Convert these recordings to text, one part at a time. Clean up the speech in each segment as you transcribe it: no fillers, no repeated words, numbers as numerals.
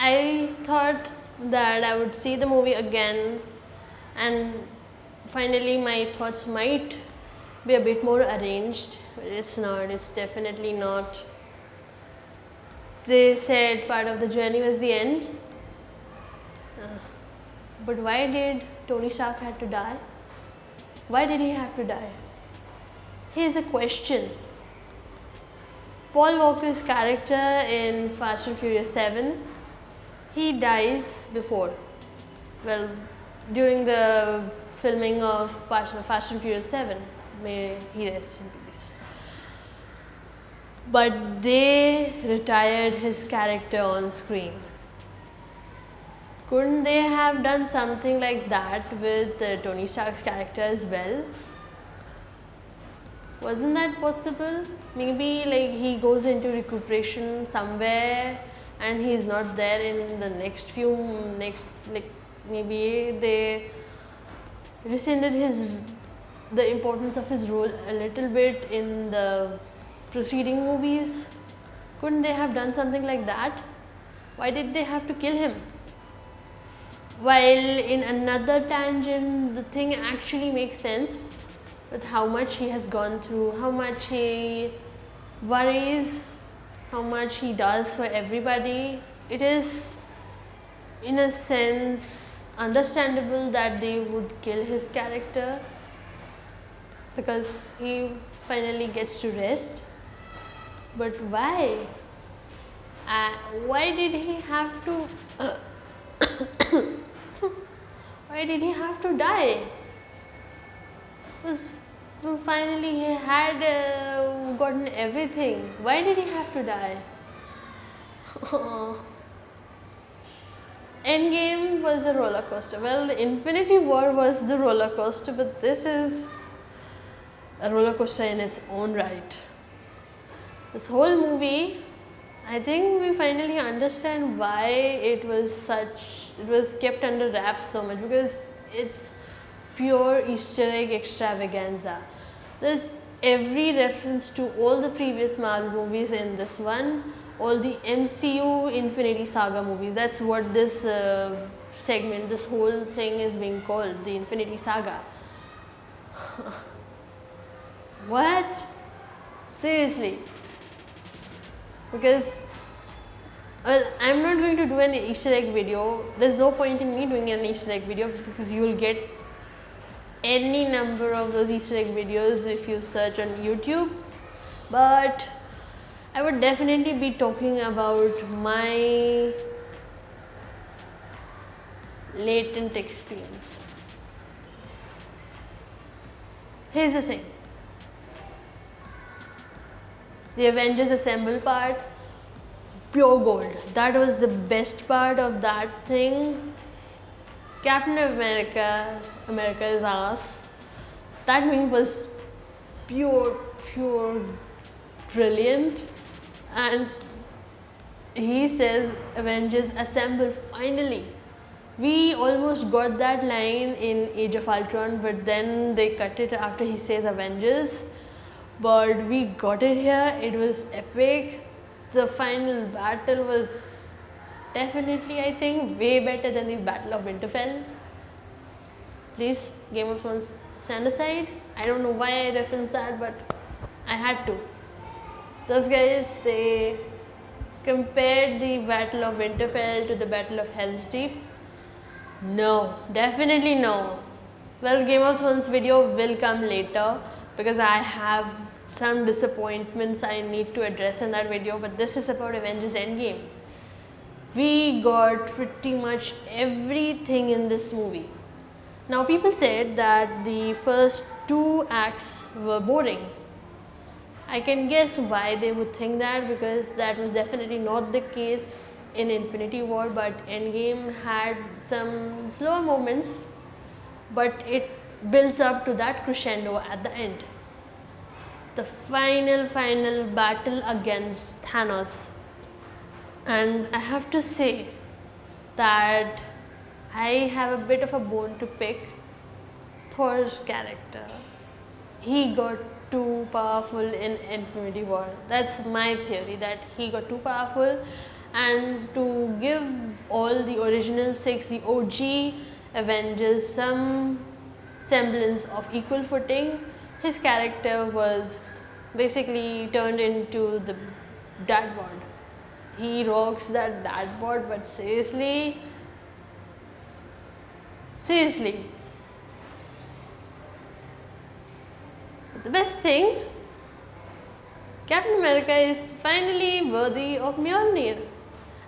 I thought that I would see the movie again and finally my thoughts might be a bit more arranged, but it's not, it's definitely not. They said part of the journey was the end. But why did Tony Stark have to die? Why did he have to die? Here's a question. Paul Walker's character in Fast and Furious 7, he dies before. Well, during the filming of Fast and Furious 7, may he rest in peace. But they retired his character on screen. Couldn't they have done something like that with Tony Stark's character as well? Wasn't that possible? Maybe like he goes into recuperation somewhere and he's not there in the maybe they rescinded the importance of his role a little bit in the preceding movies. Couldn't they have done something like that? Why did they have to kill him? While in another tangent, the thing actually makes sense with how much he has gone through, how much he worries, how much he does for everybody. It is, in a sense, understandable that they would kill his character because he finally gets to rest. But why? Why did he have to? Why did he have to die? Finally he had gotten everything. Why did he have to die? Endgame was a roller coaster. Well, Infinity War was the roller coaster, but this is a roller coaster in its own right. This whole movie, I think we finally understand why it was kept under wraps so much, because it's pure Easter egg extravaganza. There's every reference to all the previous Marvel movies in this one, all the MCU Infinity Saga movies. That's what this segment, this whole thing is being called, the Infinity Saga. What? Seriously? Because I'm not going to do an Easter egg video. There's no point in me doing an Easter egg video because you will get any number of those Easter egg videos if you search on YouTube. But I would definitely be talking about my latent experience. Here's the thing. The Avengers Assemble part, pure gold. That was the best part of that thing. Captain America, America's ass. That meme was pure brilliant. And he says Avengers Assemble finally. We almost got that line in Age of Ultron, but then they cut it after he says Avengers. But we got it here. It was epic. The final battle was definitely, I think, way better than the Battle of Winterfell. Please, Game of Thrones, stand aside. I don't know why I referenced that, but I had to. Those guys, they compared the Battle of Winterfell to the Battle of Helm's Deep. No, definitely no. Well, Game of Thrones video will come later because I have some disappointments I need to address in that video, but this is about Avengers Endgame. We got pretty much everything in this movie. Now, people said that the first 2 acts were boring. I can guess why they would think that, because that was definitely not the case in Infinity War, but Endgame had some slower moments, but it builds up to that crescendo at the end. The final battle against Thanos. And I have to say that I have a bit of a bone to pick. Thor's character. He got too powerful in Infinity War. That's my theory, that he got too powerful and to give all the original 6, the OG Avengers, some semblance of equal footing, his character was basically turned into the dad bod. He rocks that dad bod, but seriously, the best thing, Captain America is finally worthy of Mjolnir.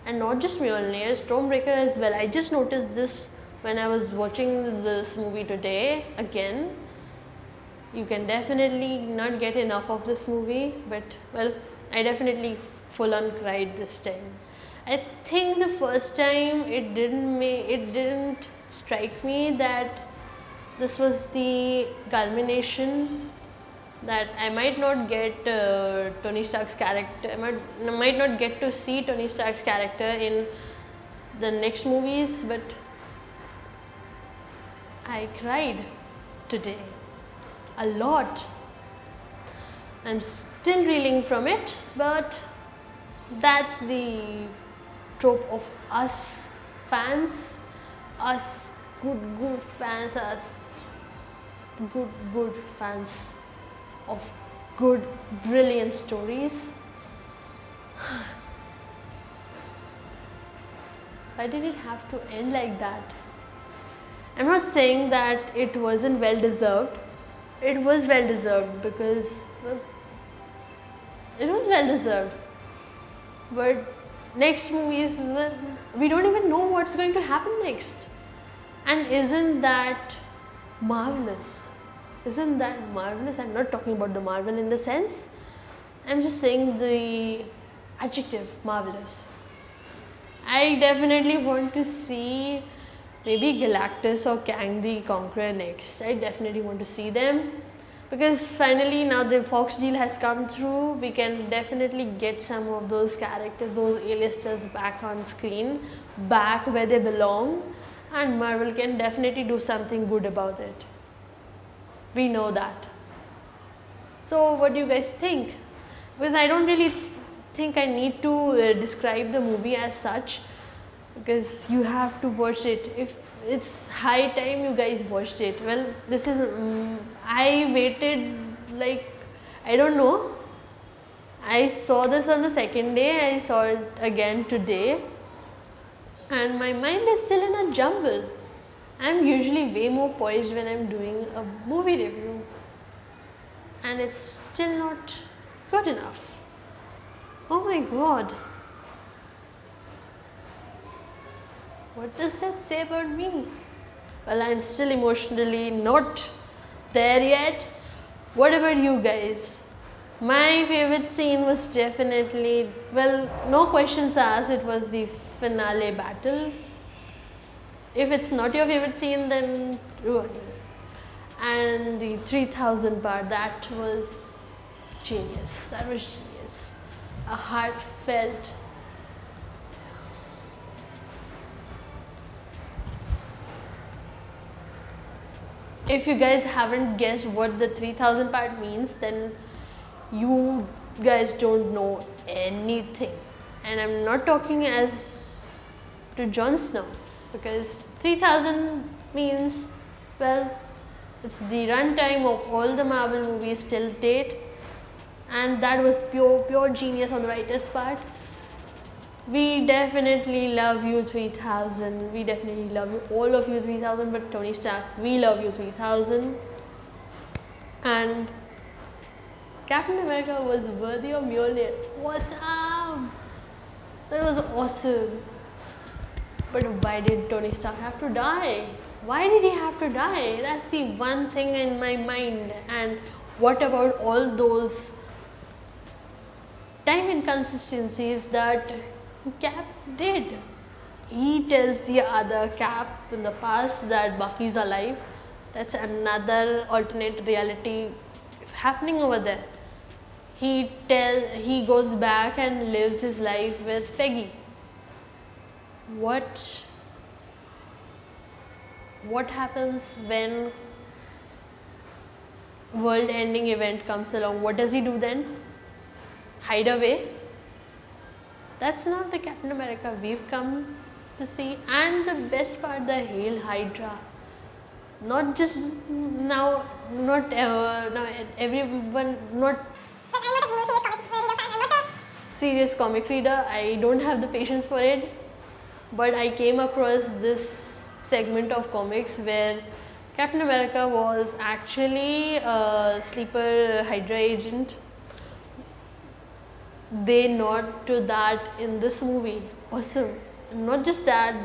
And not just Mjolnir, Stormbreaker as well. I just noticed this when I was watching this movie today again. You can definitely not get enough of this movie, but well, I definitely full on cried this time. I think the first time it didn't strike me that this was the culmination, that I might not get Tony Stark's character, I might not get to see Tony Stark's character in the next movies, but I cried today a lot. I'm still reeling from it, but that's the trope of us fans, us good fans, us good fans of good, brilliant stories. Why did it have to end like that? I'm not saying that it wasn't well deserved. It was well deserved because, well, it was well deserved. But next movies, we don't even know what's going to happen next. And isn't that marvelous? Isn't that marvelous? I'm not talking about the marvel in the sense. I'm just saying the adjective marvelous. I definitely want to see maybe Galactus or Kang the Conqueror next. I definitely want to see them, because finally now the Fox deal has come through. We can definitely get some of those characters, those A-listers back on screen, back where they belong, and Marvel can definitely do something good about it. We know that. So what do you guys think? Because I don't really think I need to describe the movie as such, because you have to watch it. If it's high time you guys watched it. Well, this is I waited like, I don't know, I saw this on the second day, I saw it again today, and my mind is still in a jumble. I'm usually way more poised when I'm doing a movie review, and it's still not good enough. Oh my god. What does that say about me? Well, I'm still emotionally not there yet. What about you guys? My favorite scene was definitely, well, no questions asked, it was the finale battle. If it's not your favorite scene, then ruin it. And the 3000 part, that was genius. That was genius. A heartfelt. If you guys haven't guessed what the 3000 part means, then you guys don't know anything. And I'm not talking as to Jon Snow, because 3000 means, well, it's the runtime of all the Marvel movies till date, and that was pure genius on the writer's part. We definitely love you 3000, we definitely love you, all of you 3000, but Tony Stark, we love you 3000. And Captain America was worthy of Mjolnir. Awesome! That was awesome. But why did Tony Stark have to die? Why did he have to die? That's the one thing in my mind. And what about all those time inconsistencies that Cap did? He tells the other Cap in the past that Bucky's alive. That's another alternate reality happening over there. He goes back and lives his life with Peggy. What happens when world ending event comes along? What does he do then? Hide away? That's not the Captain America we've come to see. And the best part, the Hail Hydra. Not just now, not ever, now everyone, not. But I'm not a serious comic reader fan. I'm not a serious comic reader. I don't have the patience for it. But I came across this segment of comics where Captain America was actually a sleeper Hydra agent. They nod to that in this movie. Awesome. Not just that,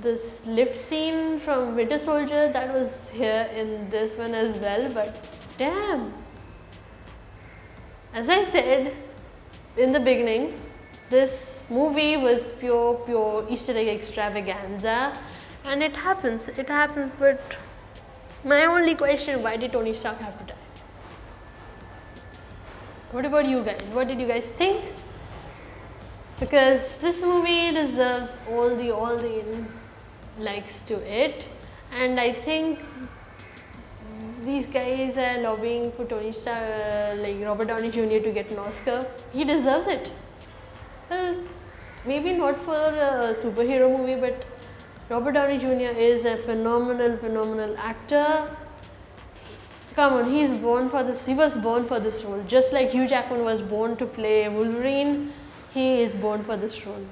this lift scene from Winter Soldier, that was here in this one as well, but damn. As I said in the beginning, this movie was pure Easter egg extravaganza, and it happens, but my only question, why did Tony Stark have to die? What about you guys? What did you guys think? Because this movie deserves all the likes to it, and I think these guys are lobbying for Tony Stark, like Robert Downey Jr. to get an Oscar. He deserves it. Well, maybe not for a superhero movie, but Robert Downey Jr. is a phenomenal actor. Come on, he was born for this role. Just like Hugh Jackman was born to play Wolverine, he is born for this role.